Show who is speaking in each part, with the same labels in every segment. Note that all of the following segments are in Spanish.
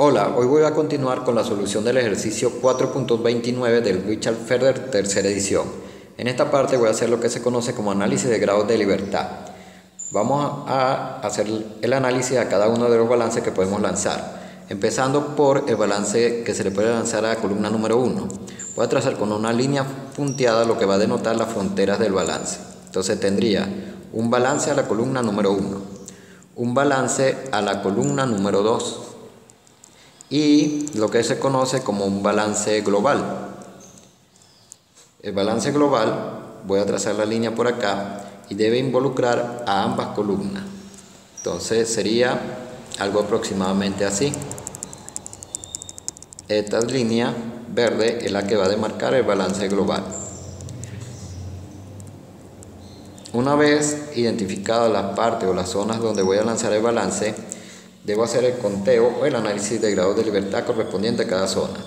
Speaker 1: Hola, hoy voy a continuar con la solución del ejercicio 4.29 del Richard Feller tercera edición. En esta parte voy a hacer lo que se conoce como análisis de grados de libertad. Vamos a hacer el análisis a cada uno de los balances que podemos lanzar, empezando por el balance que se le puede lanzar a la columna número 1. Voy a trazar con una línea punteada lo que va a denotar las fronteras del balance. Entonces tendría un balance a la columna número 1, un balance a la columna número 2, y lo que se conoce como un balance global. El balance global, voy a trazar la línea por acá y debe involucrar a ambas columnas. Entonces sería algo aproximadamente así. Esta línea verde es la que va a demarcar el balance global. Una vez identificadas las partes o las zonas donde voy a lanzar el balance, debo hacer el conteo o el análisis de grados de libertad correspondiente a cada zona.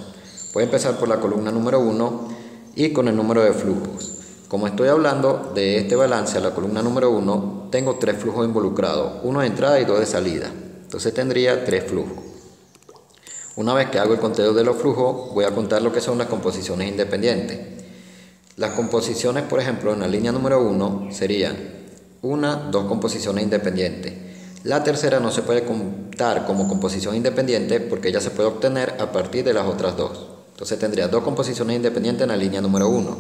Speaker 1: Voy a empezar por la columna número 1 y con el número de flujos. Como estoy hablando de este balance a la columna número 1, tengo 3 flujos involucrados, uno de entrada y 2 de salida. Entonces tendría 3 flujos. Una vez que hago el conteo de los flujos, voy a contar lo que son las composiciones independientes. Las composiciones, por ejemplo, en la línea número 1 serían 2 composiciones independientes. La tercera no se puede contar como composición independiente porque ella se puede obtener a partir de las otras 2. Entonces tendría 2 composiciones independientes en la línea número 1,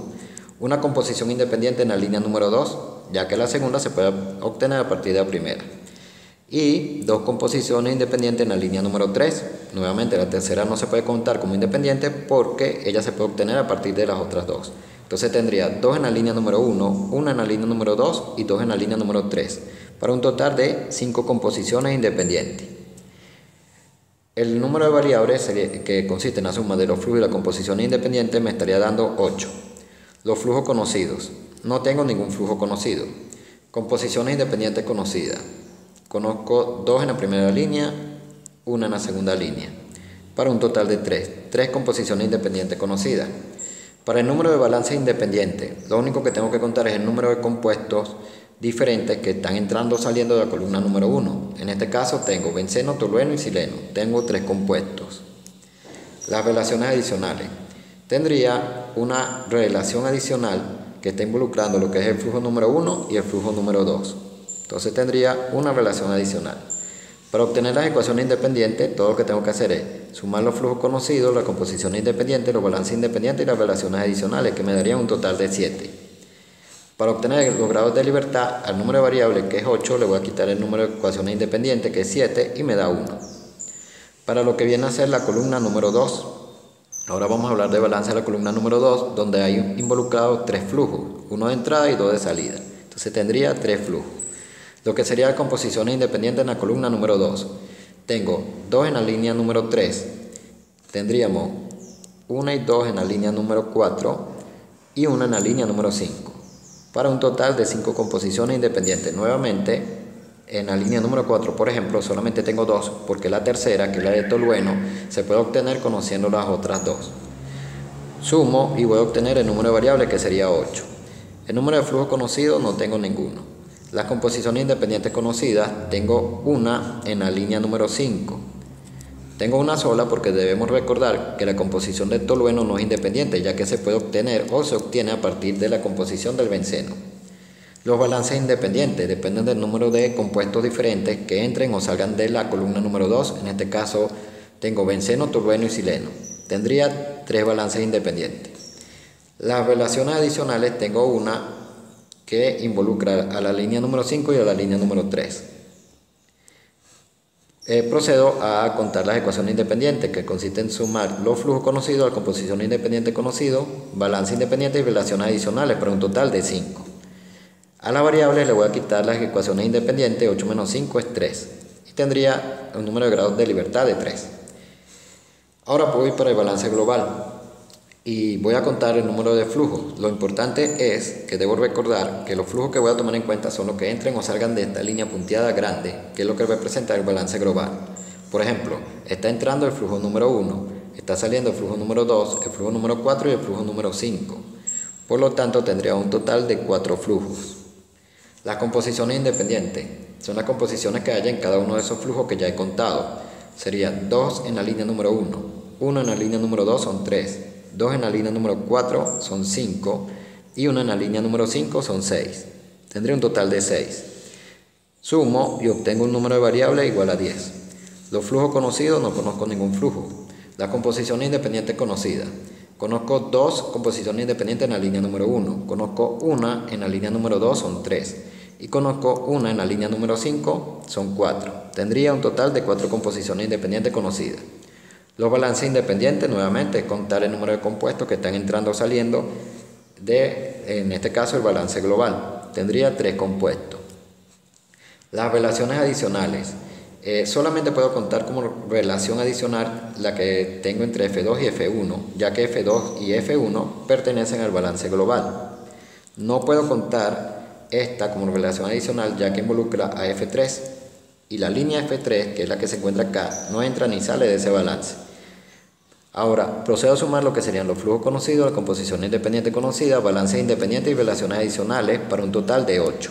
Speaker 1: una composición independiente en la línea número 2, ya que la segunda se puede obtener a partir de la primera, y 2 composiciones independientes en la línea número 3. Nuevamente la tercera no se puede contar como independiente porque ella se puede obtener a partir de las otras 2. Entonces tendría 2 en la línea número 1, 1 en la línea número 2 y 2 en la línea número 3, para un total de 5 composiciones independientes. El número de variables que consiste en la suma de los flujos y la composición independiente me estaría dando 8. Los flujos conocidos. No tengo ningún flujo conocido. Composiciones independientes conocidas. Conozco 2 en la primera línea, 1 en la segunda línea, para un total de 3. 3 composiciones independientes conocidas. Para el número de balance independiente, lo único que tengo que contar es el número de compuestos diferentes que están entrando o saliendo de la columna número 1. En este caso tengo benceno, tolueno y sileno. Tengo 3 compuestos. Las relaciones adicionales. Tendría una relación adicional que está involucrando lo que es el flujo número 1 y el flujo número 2. Entonces tendría una relación adicional. Para obtener las ecuaciones independientes, todo lo que tengo que hacer es sumar los flujos conocidos, la composición independiente, los balances independientes y las relaciones adicionales, que me darían un total de 7. Para obtener los grados de libertad, al número de variables, que es 8, le voy a quitar el número de ecuaciones independientes, que es 7, y me da 1. Para lo que viene a ser la columna número 2, ahora vamos a hablar de balance de la columna número 2, donde hay involucrados 3 flujos, 1 de entrada y 2 de salida. Entonces tendría 3 flujos. Lo que sería composiciones independientes en la columna número 2. Tengo 2 en la línea número 3. Tendríamos 1 y 2 en la línea número 4 y 1 en la línea número 5. Para un total de 5 composiciones independientes. Nuevamente, en la línea número 4, por ejemplo, solamente tengo 2, porque la tercera, que es la de tolueno, se puede obtener conociendo las otras 2. Sumo y voy a obtener el número de variables, que sería 8. El número de flujos conocidos no tengo ninguno. Las composiciones independientes conocidas, tengo una en la línea número 5. Tengo una sola porque debemos recordar que la composición del tolueno no es independiente, ya que se puede obtener o se obtiene a partir de la composición del benceno. Los balances independientes dependen del número de compuestos diferentes que entren o salgan de la columna número 2. En este caso tengo benceno, tolueno y sileno. Tendría 3 balances independientes. Las relaciones adicionales, tengo una que involucra a la línea número 5 y a la línea número 3. Procedo a contar las ecuaciones independientes, que consisten en sumar los flujos conocidos, la composición independiente conocido, balance independiente y relaciones adicionales, para un total de 5. A la variable le voy a quitar las ecuaciones independientes. 8 menos 5 es 3. Y tendría un número de grados de libertad de 3. Ahora voy para el balance global. Y voy a contar el número de flujos. Lo importante es que debo recordar que los flujos que voy a tomar en cuenta son los que entren o salgan de esta línea punteada grande, que es lo que representa el balance global. Por ejemplo, está entrando el flujo número 1, está saliendo el flujo número 2, el flujo número 4 y el flujo número 5. Por lo tanto, tendría un total de 4 flujos. Las composiciones independientes son las composiciones que haya en cada uno de esos flujos que ya he contado. sería 2 en la línea número 1, 1 en la línea número 2 son 3, 2 en la línea número 4 son 5 y 1 en la línea número 5 son 6. Tendré un total de 6. Sumo y obtengo un número de variables igual a 10. Los flujos conocidos, no conozco ningún flujo. Las composiciones independientes conocidas. Conozco 2 composiciones independientes en la línea número 1. Conozco una en la línea número 2, son 3. Y conozco una en la línea número 5, son 4. Tendría un total de 4 composiciones independientes conocidas. Los balances independientes, nuevamente, es contar el número de compuestos que están entrando o saliendo de, en este caso, el balance global. Tendría 3 compuestos. Las relaciones adicionales. Solamente puedo contar como relación adicional la que tengo entre F2 y F1, ya que F2 y F1 pertenecen al balance global. No puedo contar esta como relación adicional ya que involucra a F3 y la línea F3, que es la que se encuentra acá, no entra ni sale de ese balance. Ahora, procedo a sumar lo que serían los flujos conocidos, la composición independiente conocida, balances independientes y relaciones adicionales para un total de 8.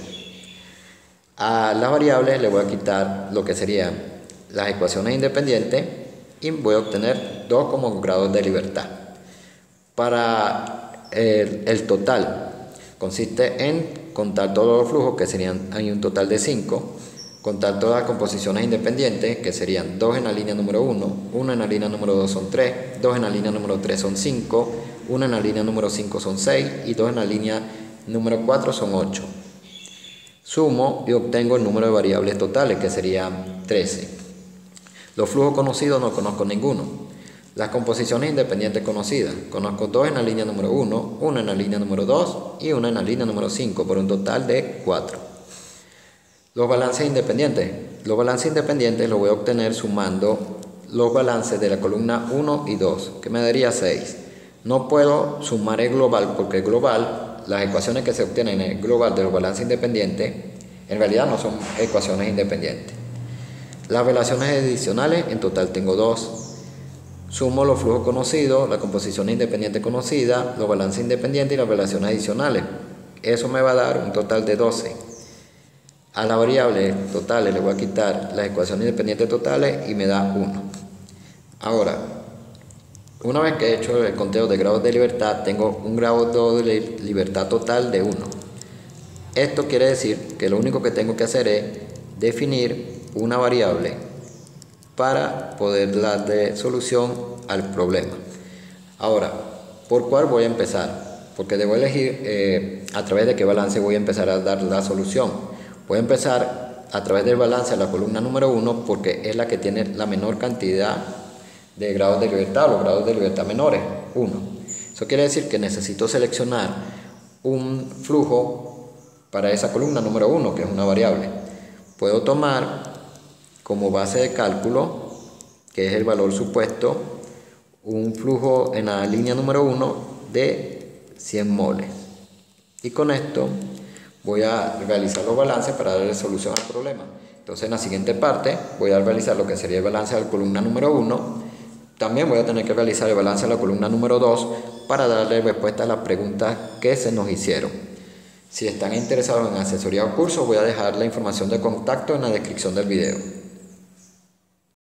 Speaker 1: A las variables le voy a quitar lo que serían las ecuaciones independientes y voy a obtener 2 como grados de libertad. Para el total consiste en contar todos los flujos, que serían, hay un total de 5, contar todas las composiciones independientes, que serían 2 en la línea número 1, 1 en la línea número 2 son 3, 2 en la línea número 3 son 5, 1 en la línea número 5 son 6 y 2 en la línea número 4 son 8. Sumo y obtengo el número de variables totales, que serían 13. Los flujos conocidos no conozco ninguno. Las composiciones independientes conocidas. Conozco 2 en la línea número 1, 1 en la línea número 2 y 1 en la línea número 5, por un total de 4. Los balances independientes. Los balances independientes los voy a obtener sumando los balances de la columna 1 y 2, que me daría 6. No puedo sumar el global porque el global, las ecuaciones que se obtienen en el global de los balances independientes, en realidad no son ecuaciones independientes. Las relaciones adicionales, en total tengo 2. Sumo los flujos conocidos, la composición independiente conocida, los balances independientes y las relaciones adicionales. Eso me va a dar un total de 12. A las variables totales le voy a quitar las ecuaciones independientes totales y me da 1. Ahora, una vez que he hecho el conteo de grados de libertad, tengo un grado de libertad total de 1. Esto quiere decir que lo único que tengo que hacer es definir una variable para poder darle solución al problema. Ahora, ¿por cuál voy a empezar? Porque debo elegir a través de qué balance voy a empezar a dar la solución. Voy a empezar a través del balance de la columna número 1 porque es la que tiene la menor cantidad de grados de libertad, los grados de libertad menores, 1. Eso quiere decir que necesito seleccionar un flujo para esa columna número 1, que es una variable. Puedo tomar como base de cálculo, que es el valor supuesto, un flujo en la línea número 1 de 100 moles. Y con esto voy a realizar los balances para darle solución al problema. Entonces en la siguiente parte voy a realizar lo que sería el balance de la columna número 1. También voy a tener que realizar el balance de la columna número 2 para darle respuesta a las preguntas que se nos hicieron. Si están interesados en asesoría o curso, voy a dejar la información de contacto en la descripción del video.